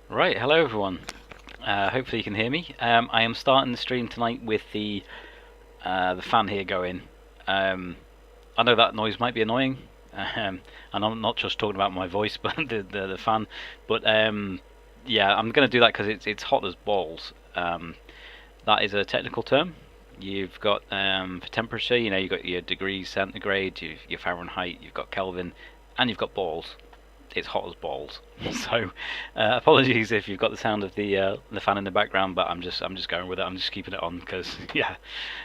Right, hello everyone. Hopefully you can hear me. I am starting the stream tonight with the fan here going. I know that noise might be annoying, and I'm not just talking about my voice, but the fan. But yeah, I'm going to do that because it's hot as balls. That is a technical term. You've got for temperature, you've got your degrees centigrade, your Fahrenheit, you've got Kelvin, and you've got balls. It's hot as balls. So apologies if you've got the sound of the fan in the background, but I'm just going with it. I'm just keeping it on because yeah,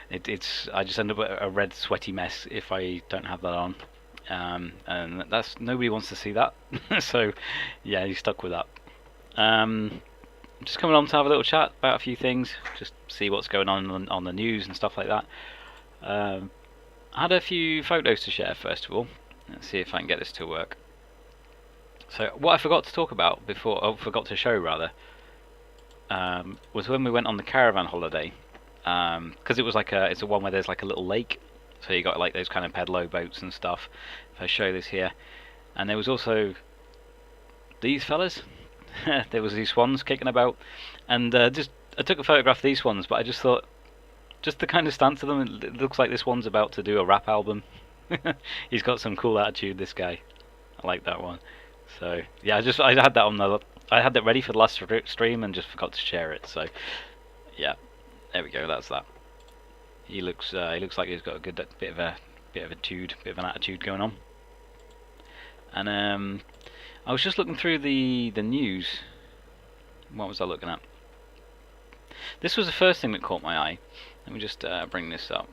it's I just end up with a red sweaty mess if I don't have that on, and that's nobody wants to see that. So yeah, you're stuck with that. Just coming on to have a little chat about a few things, just see what's going on the news and stuff like that. I had a few photos to share first of all. Let's see if I can get this to work. So what I forgot to talk about before, forgot to show rather, was when we went on the caravan holiday. Because it was it's a one where there's like a little lake, so you got like those kind of pedalo boats and stuff. If I show this here, and there was also these fellas. There was these swans kicking about, and just I took a photograph of these swans, but I just thought, just the kind of stance of them, it looks like this one's about to do a rap album. He's got some cool attitude, this guy. I like that one. So yeah, I had that I had that ready for the last stream and just forgot to share it. So yeah, there we go. That's that. He looks like he's got a good bit of an attitude going on. And I was just looking through the news. What was I looking at? This was the first thing that caught my eye. Let me just bring this up,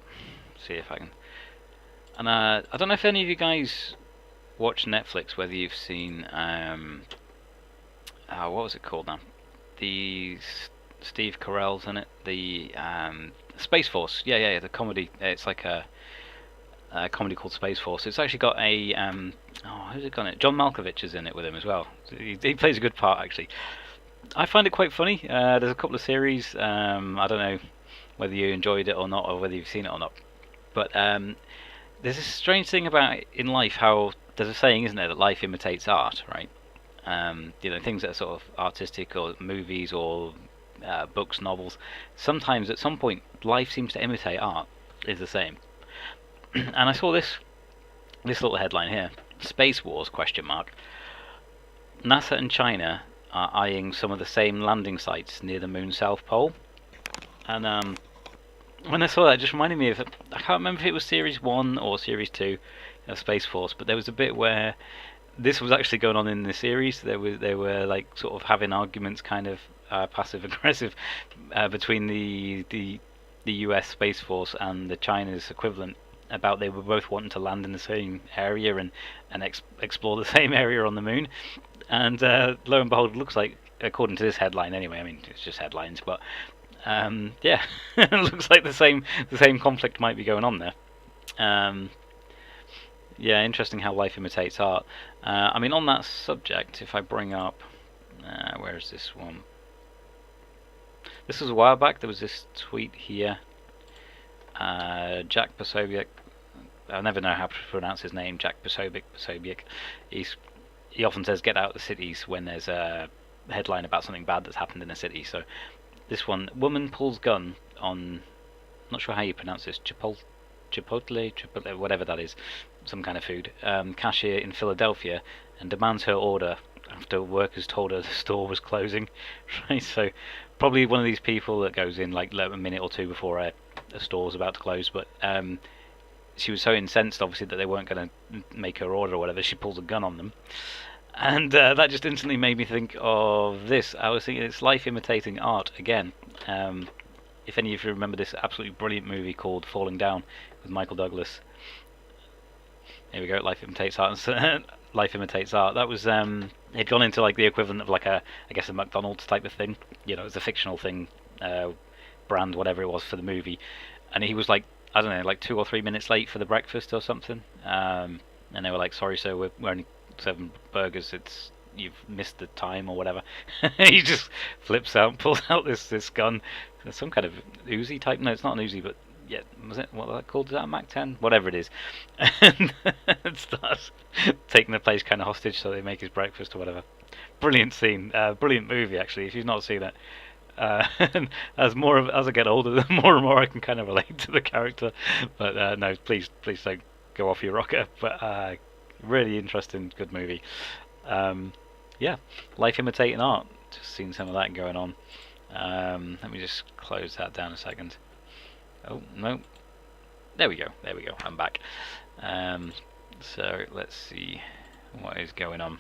see if I can. And I don't know if any of you guys watch Netflix, whether you've seen what was it called now? The Steve Carell's in it, the Space Force. Yeah, the comedy. It's like a comedy called Space Force. It's actually got a who's it got in it? John Malkovich is in it with him as well. He plays a good part actually. I find it quite funny. There's a couple of series. I don't know whether you enjoyed it or not, or whether you've seen it or not. But there's this strange thing about in life, how there's a saying, isn't there, that life imitates art, right? Things that are sort of artistic, or movies, or books, novels. Sometimes, at some point, life seems to imitate art. Is the same. And I saw this little headline here: Space Wars ? NASA and China are eyeing some of the same landing sites near the moon's south pole. And when I saw that, it just reminded me of, I can't remember if it was Series 1 or Series 2 of Space Force, but there was a bit where this was actually going on in the series. They were like sort of having arguments, kind of passive aggressive, between the US Space Force and the China's equivalent, about they were both wanting to land in the same area and explore the same area on the moon. And lo and behold, it looks like, according to this headline anyway, I mean it's just headlines, but yeah, it looks like the same conflict might be going on there. Yeah, interesting how life imitates art. I mean, on that subject, if I bring up, where is this one? This was a while back. There was this tweet here. Jack Posobiec, I never know how to pronounce his name. Jack Posobiec. He often says "get out of the cities" when there's a headline about something bad that's happened in a city. So this one: woman pulls gun on, not sure how you pronounce this, Chipotle, whatever that is, some kind of food, cashier in Philadelphia, and demands her order after workers told her the store was closing. Right, so probably one of these people that goes in like a minute or two before a store's about to close, but she was so incensed, obviously, that they weren't going to make her order or whatever. She pulls a gun on them, and that just instantly made me think of this. I was thinking it's life imitating art again. If any of you remember this absolutely brilliant movie called Falling Down with Michael Douglas. Here we go, life imitates art. Life imitates art. That was he'd gone into like the equivalent of like I guess a McDonald's type of thing. It's a fictional thing, brand, whatever it was for the movie, and he was like, I don't know, like 2 or 3 minutes late for the breakfast or something. And they were like, "Sorry, sir, we're only serving burgers. You've missed the time or whatever." He just flips out, pulls out this gun, some kind of Uzi type. No, it's not an Uzi, but yeah, was it, what was that called? Is that a Mac 10? Whatever it is. And starts taking the place kind of hostage so they make his breakfast or whatever. Brilliant scene, brilliant movie actually. If you've not seen it, and as I get older, the more and more I can kind of relate to the character. But no, please don't go off your rocker. But really interesting, good movie. Yeah, life imitating art. Just seen some of that going on. Let me just close that down a second. Oh no, there we go. I'm back. So let's see what is going on.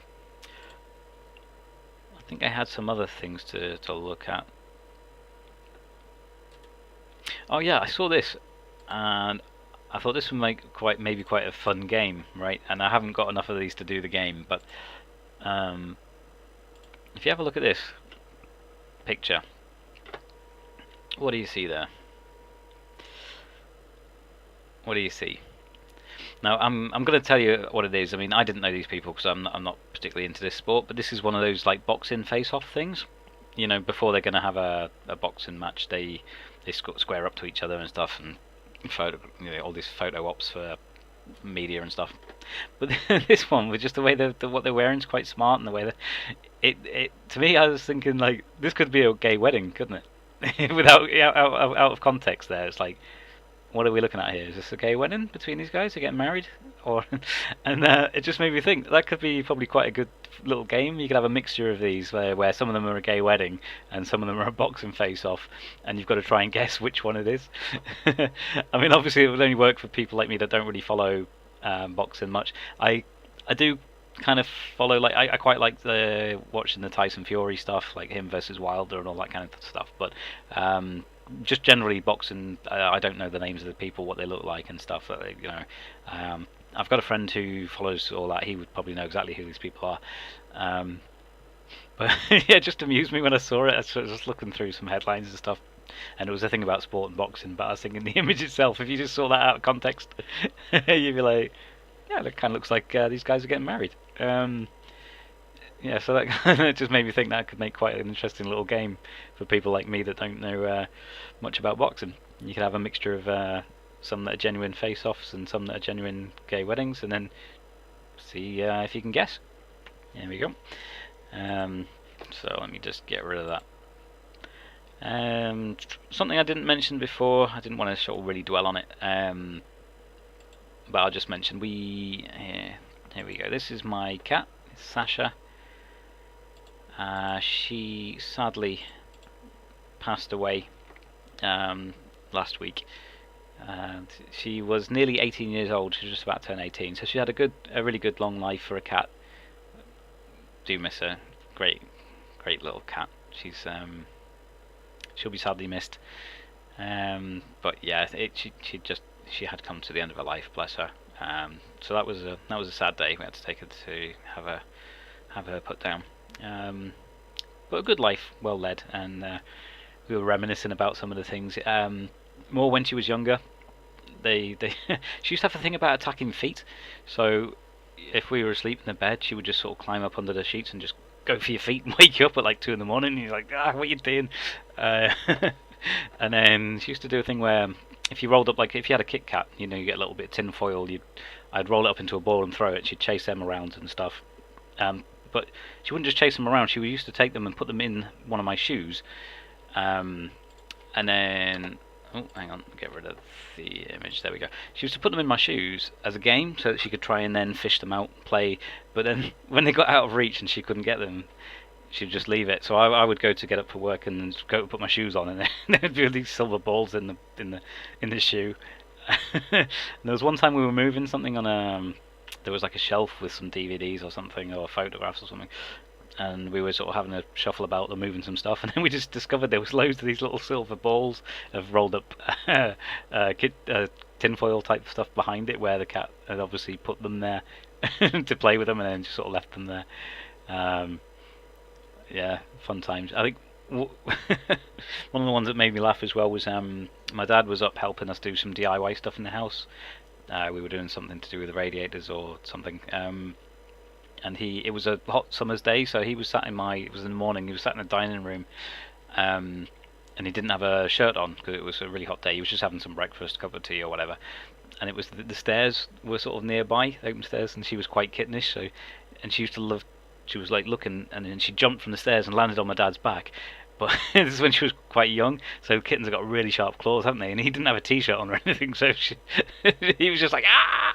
I think I had some other things to look at. Oh yeah, I saw this, and I thought this would make maybe quite a fun game, right? And I haven't got enough of these to do the game, but if you have a look at this picture, what do you see there? What do you see? Now I'm going to tell you what it is. I mean, I didn't know these people because I'm not particularly into this sport, but this is one of those like boxing face-off things. You know, before they're going to have a boxing match, they square up to each other and stuff, and all these photo ops for media and stuff. But this one, with just the way what they're wearing is quite smart, and the way that it to me, I was thinking like this could be a gay wedding, couldn't it? Without out of context, there, it's like, what are we looking at here? Is this a gay wedding between these guys? They're getting married, or and it just made me think that could be probably quite a good little game. You could have a mixture of these where some of them are a gay wedding and some of them are a boxing face-off, and you've got to try and guess which one it is. I mean, obviously it would only work for people like me that don't really follow boxing much. I do kind of follow, like I quite like watching the Tyson Fury stuff, like him versus Wilder and all that kind of stuff. But just generally boxing, I don't know the names of the people, what they look like and stuff. I've got a friend who follows all that. He would probably know exactly who these people are. But yeah, it just amused me when I saw it. I was just looking through some headlines and stuff, and it was a thing about sport and boxing. But I was thinking the image itself, if you just saw that out of context, you'd be like, yeah, it kind of looks like these guys are getting married. Yeah, so that kind of just made me think that could make quite an interesting little game for people like me that don't know much about boxing. You could have a mixture of some that are genuine face-offs and some that are genuine gay weddings, and then see if you can guess. There we go. So let me just get rid of that. Something I didn't mention before, I didn't want to sort of really dwell on it, but I'll just mention here we go. This is my cat, Sasha. She sadly passed away last week. She was nearly 18 years old. She was just about to turn 18, so she had a really good long life for a cat. Do miss her. Great little cat. She'll be sadly missed. But yeah, she had come to the end of her life. Bless her. So that was a sad day. We had to take her to have her put down. But a good life, well led, and we were reminiscing about some of the things. More when she was younger. She used to have a thing about attacking feet. So if we were asleep in the bed, she would just sort of climb up under the sheets and just go for your feet and wake you up at like 2 in the morning. And you're like, what are you doing? And then she used to do a thing where if you rolled up, like if you had a Kit Kat, you get a little bit of tin foil. I'd roll it up into a ball and throw it. She'd chase them around and stuff. But she wouldn't just chase them around. She used to take them and put them in one of my shoes, and then hang on, get rid of the image. There we go. She used to put them in my shoes as a game so that she could try and then fish them out, play. But then when they got out of reach and she couldn't get them, she'd just leave it. So I would go to get up for work and go to put my shoes on, and then there'd be these silver balls in the shoe. And there was one time we were moving something on there was like a shelf with some DVDs or something, or photographs or something, and we were sort of having a shuffle about and moving some stuff, and then we just discovered there was loads of these little silver balls of rolled up tinfoil type stuff behind it, where the cat had obviously put them there to play with them, and then just sort of left them there. Yeah, fun times. I think one of the ones that made me laugh as well was my dad was up helping us do some DIY stuff in the house. We were doing something to do with the radiators or something, and it was a hot summer's day, so he was sat it was in the morning, he was sat in the dining room, and and he didn't have a shirt on because it was a really hot day. He was just having some breakfast, a cup of tea or whatever, and it was the stairs were sort of nearby, the open stairs, and she was quite kittenish, so, and she used to love, she was like looking, and then she jumped from the stairs and landed on my dad's back. But this is when she was quite young, so kittens have got really sharp claws, haven't they? And he didn't have a t-shirt on or anything, so he was just like, ah!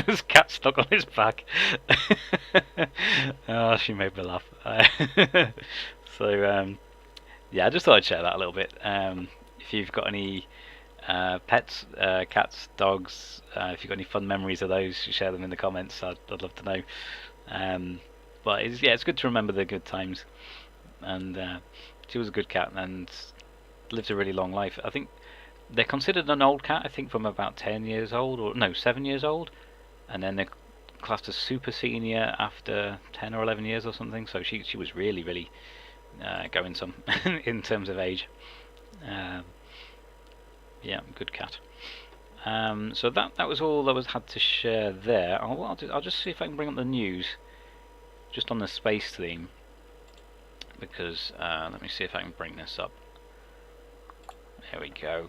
This cat stuck on his back. Oh, she made me laugh. So, yeah, I just thought I'd share that a little bit. If you've got any pets, cats, dogs, if you've got any fun memories of those, share them in the comments. I'd love to know. But it's good to remember the good times. And she was a good cat and lived a really long life. I think they're considered an old cat, I think from about 10 years old, or no, 7 years old. And then they're classed as super senior after 10 or 11 years or something. So she was really, really going some in terms of age. Yeah, good cat. So that was all I had to share there. I'll just see if I can bring up the news, just on the space theme, because let me see if I can bring this up. There we go.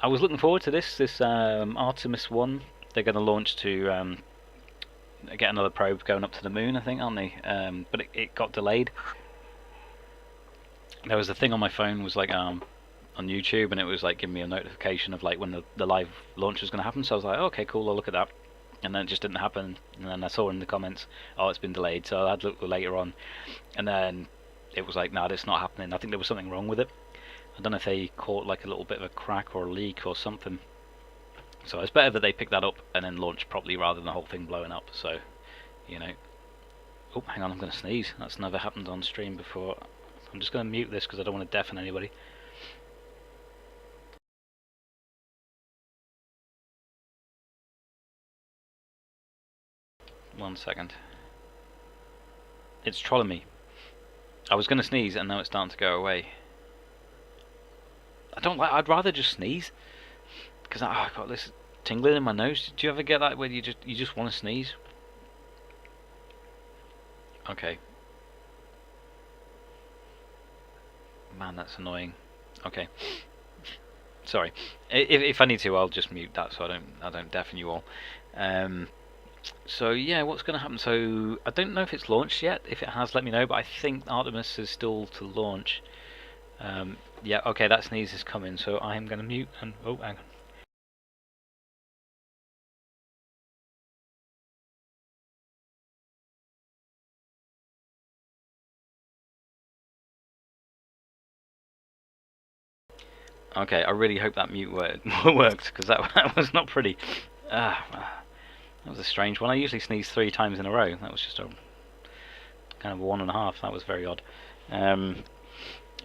I was looking forward to this Artemis 1. They're going to launch to get another probe going up to the moon, I think, aren't they? But it got delayed. There was a thing on my phone, was like on YouTube, and it was like giving me a notification of like when the live launch was going to happen. So I was like, oh, okay, cool, I'll look at that. And then it just didn't happen. And then I saw in the comments, oh, it's been delayed. So I had to look later on, and then it was like, nah, it's not happening. I think there was something wrong with it. I don't know if they caught like a little bit of a crack or a leak or something. So it's better that they pick that up and then launch properly rather than the whole thing blowing up. So, you know. Oh, hang on, I'm going to sneeze. That's never happened on stream before. I'm just going to mute this because I don't want to deafen anybody. One second. It's trolling me. I was going to sneeze and now it's starting to go away. I'd rather just sneeze, because I've got this tingling in my nose. Do you ever get that where you just want to sneeze? Okay. Man, that's annoying. Okay. Sorry. If I need to, I'll just mute that so I don't deafen you all. So yeah, what's going to happen? So I don't know if it's launched yet. If it has, let me know. But I think Artemis is still to launch. Yeah, okay, that sneeze is coming, so I'm going to mute and... oh, hang on. Okay, I really hope that mute worked, because that was not pretty. That was a strange one. I usually sneeze 3 times in a row. That was just a kind of 1.5. That was very odd.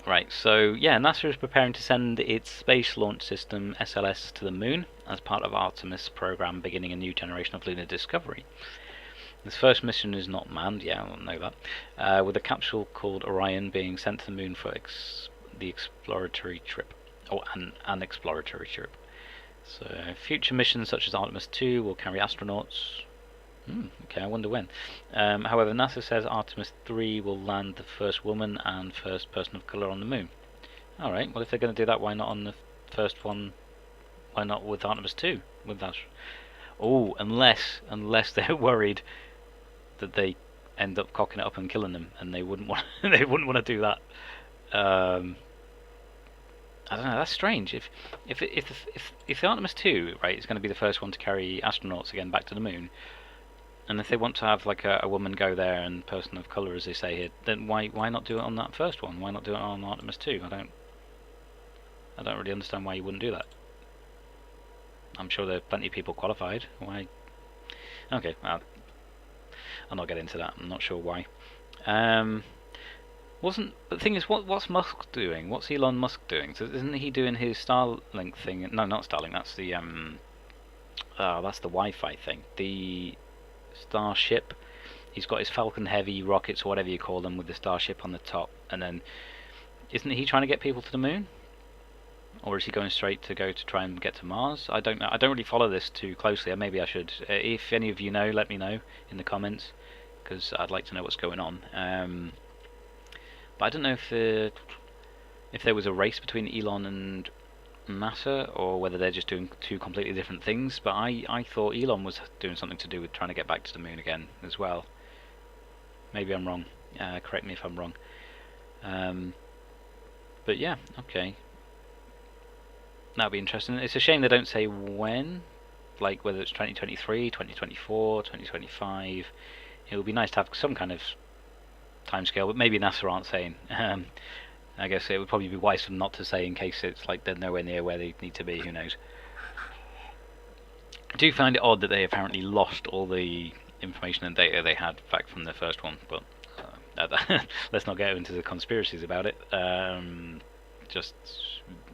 Right, so yeah, NASA is preparing to send its Space Launch System SLS to the Moon as part of Artemis program, beginning a new generation of lunar discovery. This first mission is not manned, yeah, I know that, with a capsule called Orion being sent to the Moon for the exploratory trip, or an exploratory trip. So future missions such as Artemis 2 will carry astronauts. Okay, I wonder when. However, NASA says Artemis 3 will land the first woman and first person of colour on the moon. Alright, well if they're going to do that, why not on the first one? Why not with Artemis 2? With that? Oh, unless they're worried that they end up cocking it up and killing them, and they wouldn't want they wouldn't want to do that. I don't know. That's strange. If the Artemis 2, right, is going to be the first one to carry astronauts again back to the moon. And if they want to have like a woman go there and person of colour, as they say here, then why not do it on that first one? Why not do it on Artemis 2? I don't really understand why you wouldn't do that. I'm sure there are plenty of people qualified. Why? Okay, well, I'll not get into that. I'm not sure why. But the thing is, what's Musk doing? What's Elon Musk doing? So isn't he doing his Starlink thing? No, not Starlink. That's the Wi-Fi thing. The Starship. He's got his Falcon Heavy rockets, or whatever you call them, with the Starship on the top. And then, isn't he trying to get people to the moon? Or is he going straight to try and get to Mars? I don't know. I don't really follow this too closely. Maybe I should. If any of you know, let me know in the comments, because I'd like to know what's going on. But I don't know if if there was a race between Elon and NASA, or whether they're just doing two completely different things. But I thought Elon was doing something to do with trying to get back to the moon again as well. Maybe I'm wrong. Correct me if I'm wrong. But yeah, okay. That'll be interesting. It's a shame they don't say when, like whether it's 2023, 2024, 2025. It would be nice to have some kind of timescale, but maybe NASA aren't saying. I guess it would probably be wise for them not to say in case it's like they're nowhere near where they need to be. Who knows? I do find it odd that they apparently lost all the information and data they had back from the first one, but let's not get into the conspiracies about it. Just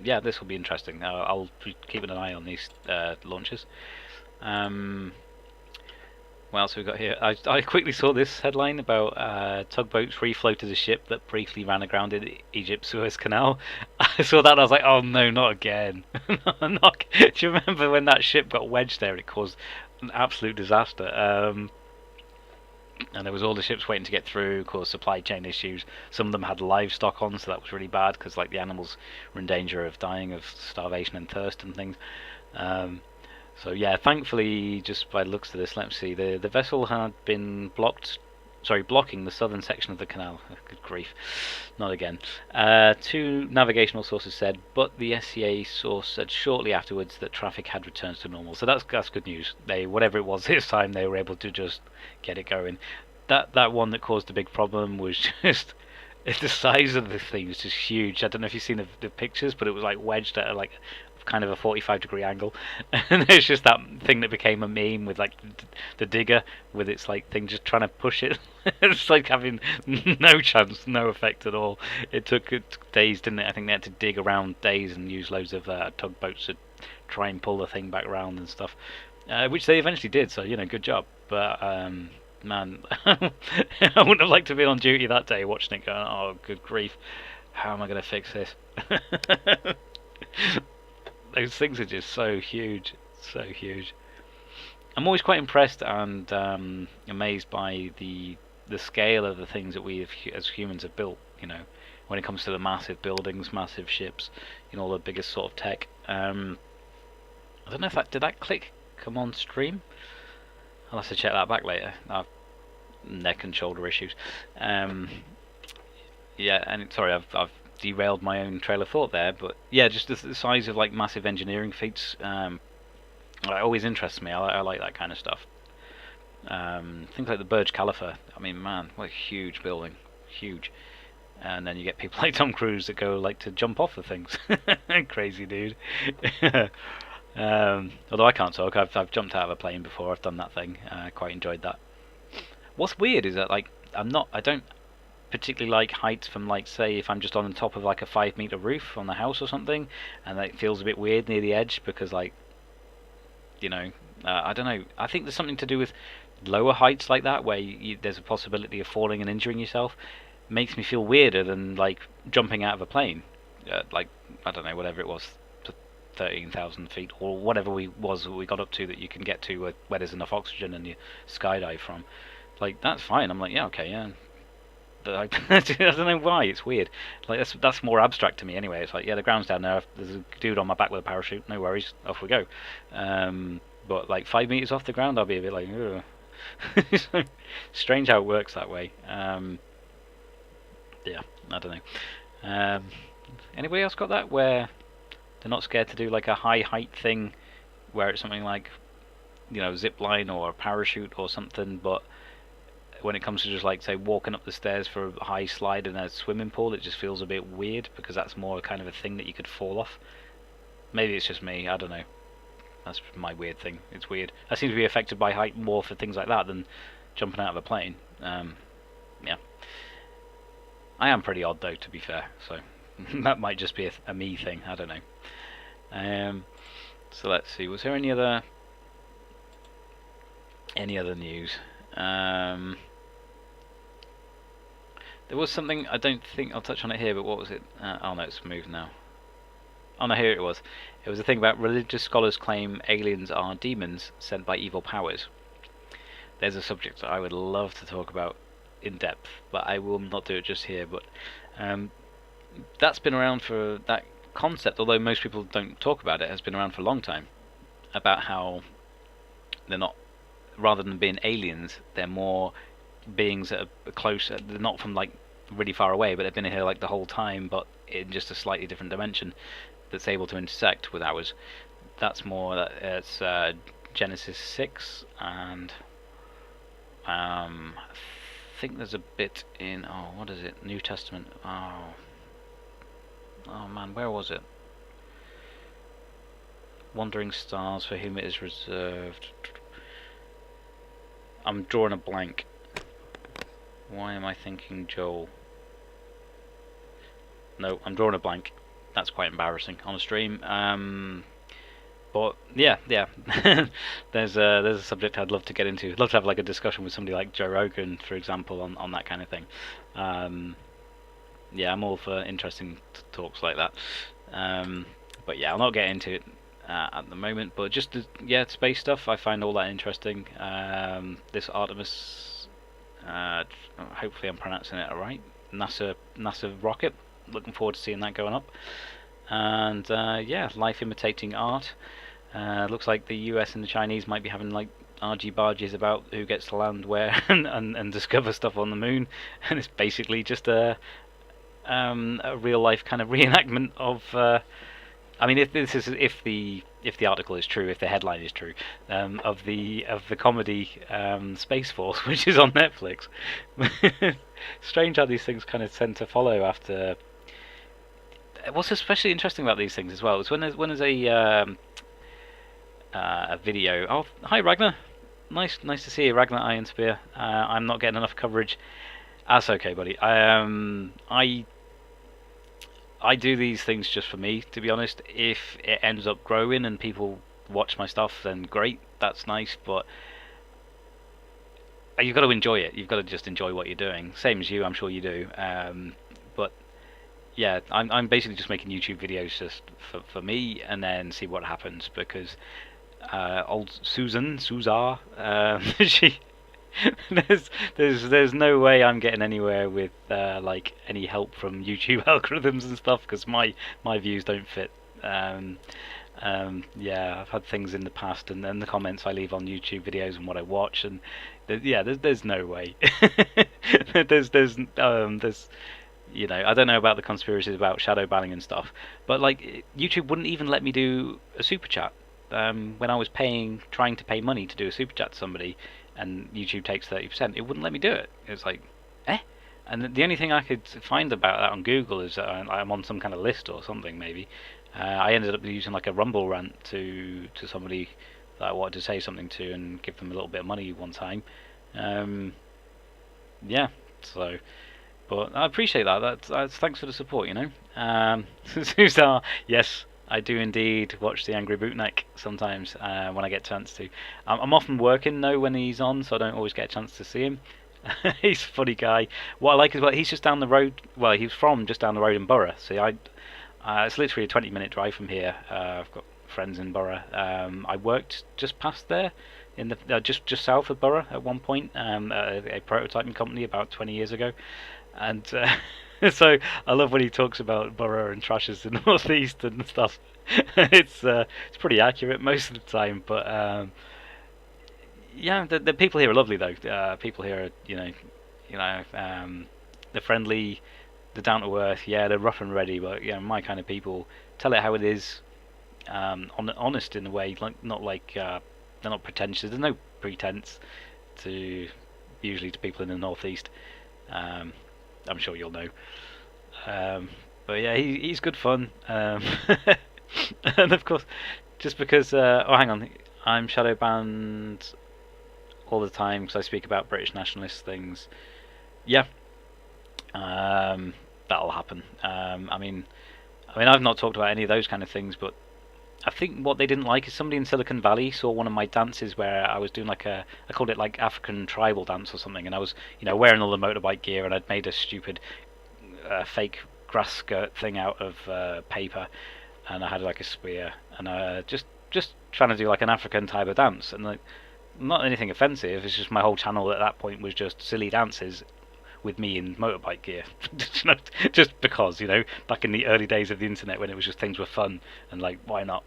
yeah, this will be interesting. I'll be keeping an eye on these launches. What else have we got here? I quickly saw this headline about tugboats refloated a ship that briefly ran aground in Egypt's Suez Canal. I saw that and I was like, oh no, not again. Not, do you remember when that ship got wedged there? It caused an absolute disaster. And there was all the ships waiting to get through, caused supply chain issues. Some of them had livestock on, so that was really bad because like the animals were in danger of dying of starvation and thirst and things. So yeah, thankfully, just by the looks of this, let's see, the vessel had been blocking the southern section of the canal. Oh, good grief, not again. Two navigational sources said, but the SCA source said shortly afterwards that traffic had returned to normal. So that's good news. Whatever it was this time, they were able to just get it going. That one that caused the big problem was just the size of the thing was just huge. I don't know if you've seen the pictures, but it was like wedged at like kind of a 45-degree angle, and there's just that thing that became a meme with like the digger with its like thing just trying to push it. It's like having no chance, no effect at all. It took days, didn't it? I think they had to dig around days and use loads of tugboats to try and pull the thing back around and stuff, which they eventually did. So you know, good job. But man, I wouldn't have liked to be on duty that day watching it going, oh good grief, how am I going to fix this? Those things are just so huge, so huge. I'm always quite impressed and amazed by the scale of the things that we as humans have built. You know, when it comes to the massive buildings, massive ships, you know, all the biggest sort of tech. I don't know if did that click come on stream. I'll have to check that back later. I've neck and shoulder issues. Yeah, and sorry, I've derailed my own trail of thought there, but yeah, just the size of like massive engineering feats it always interests me. I like that kind of stuff. Things like the Burj Khalifa, I mean, man, what a huge building, huge. And then you get people like Tom Cruise that go like to jump off of things. Crazy dude. Although I can't talk, I've jumped out of a plane before. I've done that thing. Quite enjoyed that. What's weird is that like I don't particularly like heights from like, say, if I'm just on the top of like a 5-meter roof on the house or something, and it feels a bit weird near the edge because like, you know, I don't know. I think there's something to do with lower heights like that where there's a possibility of falling and injuring yourself. Makes me feel weirder than like jumping out of a plane, like I don't know, whatever it was, 13,000 feet or whatever we got up to that you can get to where there's enough oxygen and you skydive from. Like that's fine. I'm like, yeah, okay, yeah. I don't know why, it's weird. Like that's more abstract to me anyway. It's like, yeah, the ground's down there, there's a dude on my back with a parachute, no worries, off we go. But like 5 meters off the ground, I'll be a bit like, ugh. Strange how it works that way. Yeah, I don't know. Anybody else got that where they're not scared to do like a high height thing where it's something like, you know, zip line or a parachute or something, but when it comes to just like, say, walking up the stairs for a high slide in a swimming pool, it just feels a bit weird because that's more kind of a thing that you could fall off. Maybe it's just me, I don't know. That's my weird thing. It's weird. I seem to be affected by height more for things like that than jumping out of a plane. Yeah. I am pretty odd though, to be fair, so that might just be a me thing, I don't know. So let's see, was there any other news? There was something, I don't think I'll touch on it here, but what was it? Oh no, it's moved now. Oh no, here it was. It was a thing about religious scholars claim aliens are demons sent by evil powers. There's a subject that I would love to talk about in depth, but I will not do it just here. But that's been around for that concept, although most people don't talk about it, has been around for a long time. About how they're not, rather than being aliens, they're more beings that are closer. They're not from like really far away, but they've been here like the whole time, but in just a slightly different dimension that's able to intersect with ours. That's more. It's Genesis 6, and I think there's a bit in what is it? New Testament. Oh man, where was it? Wandering stars for whom it is reserved. I'm drawing a blank. Why am I thinking Joel? No, I'm drawing a blank. That's quite embarrassing on a stream. But yeah. there's a subject I'd love to get into. I'd love to have like a discussion with somebody like Joe Rogan, for example, on that kind of thing. Yeah, I'm all for interesting talks like that. But yeah, I'll not get into it at the moment. But just space stuff, I find all that interesting. This Artemis, hopefully I'm pronouncing it right. NASA rocket. Looking forward to seeing that going up. And yeah, life imitating art. Looks like the US and the Chinese might be having like argy-bargies about who gets to land where and discover stuff on the moon. And it's basically just a real life kind of reenactment of. I mean, if the article is true, if the headline is true, of the comedy Space Force, which is on Netflix. Strange how these things kind of tend to follow after. What's especially interesting about these things as well is when there's a video. Oh, hi Ragnar, nice to see you, Ragnar Iron Spear. I'm not getting enough coverage. That's okay, buddy. I do these things just for me, to be honest. If it ends up growing and people watch my stuff, then great, that's nice. But you've got to enjoy it. You've got to just enjoy what you're doing. Same as you, I'm sure you do. But yeah, I'm basically just making YouTube videos just for me, and then see what happens. Because old Suzar, she there's no way I'm getting anywhere with like any help from YouTube algorithms and stuff, because my views don't fit. Yeah, I've had things in the past, and then the comments I leave on YouTube videos and what I watch, and there's no way. there's I don't know about the conspiracies about shadow banning and stuff, but like YouTube wouldn't even let me do a super chat. When I was trying to pay money to do a super chat to somebody, and YouTube takes 30%, it wouldn't let me do it. It was like, eh? And the only thing I could find about that on Google is that I'm on some kind of list or something, maybe. I ended up using like a Rumble rant to somebody that I wanted to say something to and give them a little bit of money one time. Yeah, so. But I appreciate that. That's thanks for the support, Suzar, yes, I do indeed watch the Angry Bootneck sometimes when I get a chance to. I'm often working though when he's on, so I don't always get a chance to see him. He's a funny guy. What I like is he's just down the road. Well, he's from just down the road in Borough. See, it's literally a 20-minute drive from here. I've got friends in Borough. I worked just past there, in the just south of Borough at one point, a prototyping company about 20 years ago, and. So I love when he talks about Borough and trashes the northeast and stuff. It's pretty accurate most of the time, but yeah, the people here are lovely though. People here are they're friendly, they're down to earth. Yeah, they're rough and ready, but my kind of people. Tell it how it is, honest in a way, like not like they're not pretentious. There's no pretense usually to people in the northeast. I'm sure you'll know. But yeah, he's good fun. And of course, just because... hang on. I'm shadow banned all the time because I speak about British nationalist things. Yeah. That'll happen. I mean, I've not talked about any of those kind of things, but I think what they didn't like is somebody in Silicon Valley saw one of my dances where I was doing I called it like African tribal dance or something, and I was wearing all the motorbike gear, and I'd made a stupid fake grass skirt thing out of paper, and I had like a spear, and just trying to do like an African type of dance, and like not anything offensive. It's just my whole channel at that point was just silly dances with me in motorbike gear. Just because, back in the early days of the internet when it was just things were fun and like, why not?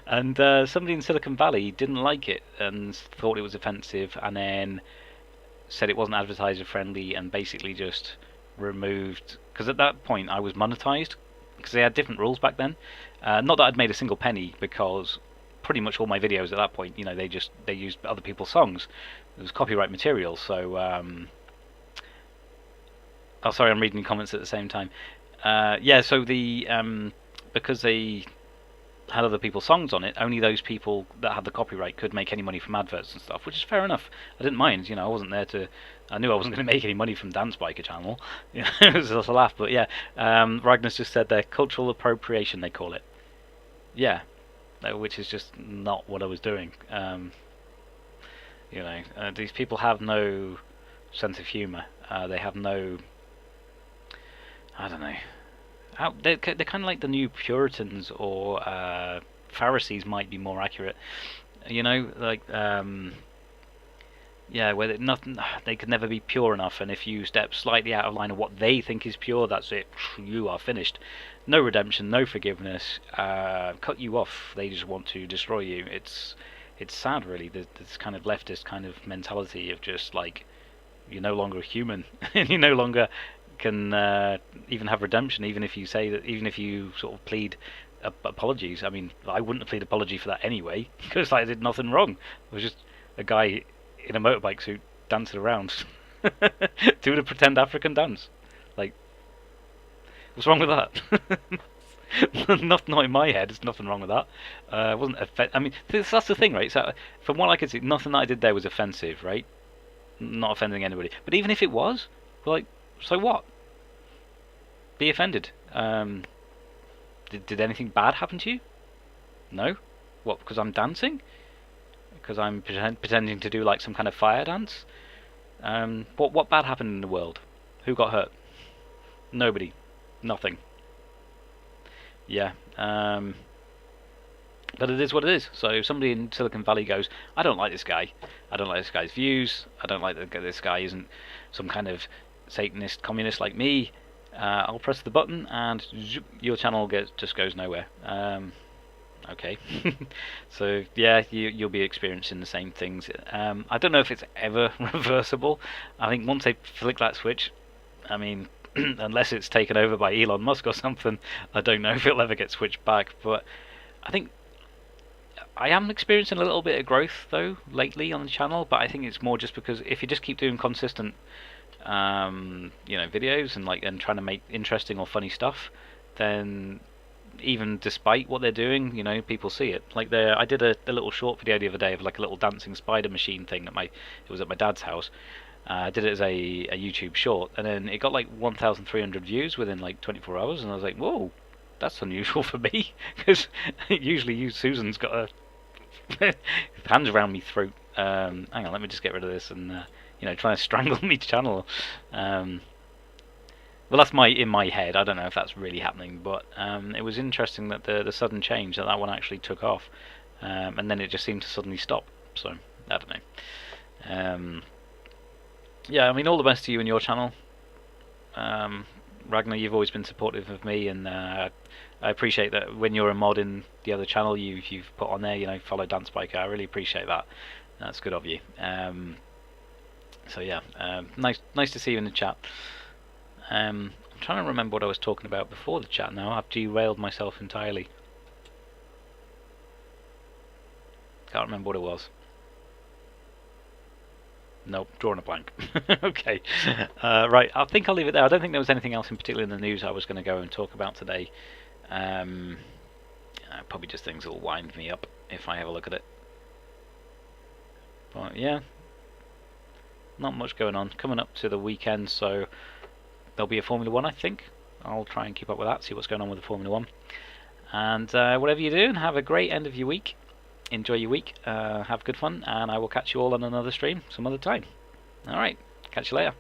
And somebody in Silicon Valley didn't like it and thought it was offensive, and then said it wasn't advertiser friendly, and basically just removed, because at that point I was monetized, because they had different rules back then. Not that I'd made a single penny, because pretty much all my videos at that point, they used other people's songs. It was copyright material, so oh, sorry, I'm reading comments at the same time. Yeah, so because they had other people's songs on it, only those people that had the copyright could make any money from adverts and stuff, which is fair enough. I didn't mind, I wasn't there to. I knew I wasn't going to make any money from DanceBiker channel. It was just a laugh, but yeah. Ragnar's just said there, cultural appropriation they call it. Yeah, which is just not what I was doing. These people have no sense of humour. They have no. I don't know. They're kind of like the new Puritans, or Pharisees might be more accurate. Yeah, where they could never be pure enough, and if you step slightly out of line of what they think is pure, that's it. You are finished. No redemption, no forgiveness. Cut you off. They just want to destroy you. It's sad, really. This kind of leftist kind of mentality of just like, you're no longer a human, and you no longer can even have redemption, even if you say that, even if you sort of plead apologies. I mean, I wouldn't have pleaded apology for that anyway, because I did nothing wrong. I was just a guy in a motorbike suit dancing around, doing a pretend African dance. Like, what's wrong with that? Not in my head. There's nothing wrong with that. Wasn't I mean, that's the thing, right? So, from what I could see, nothing that I did there was offensive, right? Not offending anybody. But even if it was, like, so what? Be offended. Did anything bad happen to you? No. What? Because I'm dancing? Because I'm pretending to do like some kind of fire dance? What bad happened in the world? Who got hurt? Nobody. Nothing. Yeah. But it is what it is. So if somebody in Silicon Valley goes, I don't like this guy. I don't like this guy's views. I don't like that this guy isn't some kind of Satanist communist like me. I'll press the button and your channel just goes nowhere. Okay. So yeah, you'll be experiencing the same things. I don't know if it's ever reversible. I think once they flick that switch, I mean, unless it's taken over by Elon Musk or something, I don't know if it'll ever get switched back. But I think I am experiencing a little bit of growth though lately on the channel. But I think it's more just because if you just keep doing consistent videos and trying to make interesting or funny stuff, then even despite what they're doing, people see it. Like I did a little short video the other day of like a little dancing spider machine thing it was at my dad's house. I did it as a YouTube short, and then it got like 1,300 views within like 24 hours, and I was like, whoa, that's unusual for me, because usually Susan's got hands around me throat. Hang on, let me just get rid of this and trying to strangle me channel. Well, that's in my head. I don't know if that's really happening, but it was interesting that the sudden change that one actually took off, and then it just seemed to suddenly stop. So I don't know. Yeah, I mean, all the best to you and your channel. Ragnar, you've always been supportive of me, and I appreciate that when you're a mod in the other channel, you've put on there, follow DanceBiker. I really appreciate that. That's good of you. So yeah, nice to see you in the chat. I'm trying to remember what I was talking about before the chat now. I've derailed myself entirely. Can't remember what it was. Nope, drawing a blank. Okay, right, I think I'll leave it there. I don't think there was anything else in particular in the news I was going to go and talk about today. Probably just things that will wind me up if I have a look at it. But yeah, not much going on. Coming up to the weekend, so there'll be a Formula 1, I think. I'll try and keep up with that, see what's going on with the Formula 1. And whatever you do, have a great end of your week. Enjoy your week, have good fun, and I will catch you all on another stream some other time. Alright, catch you later.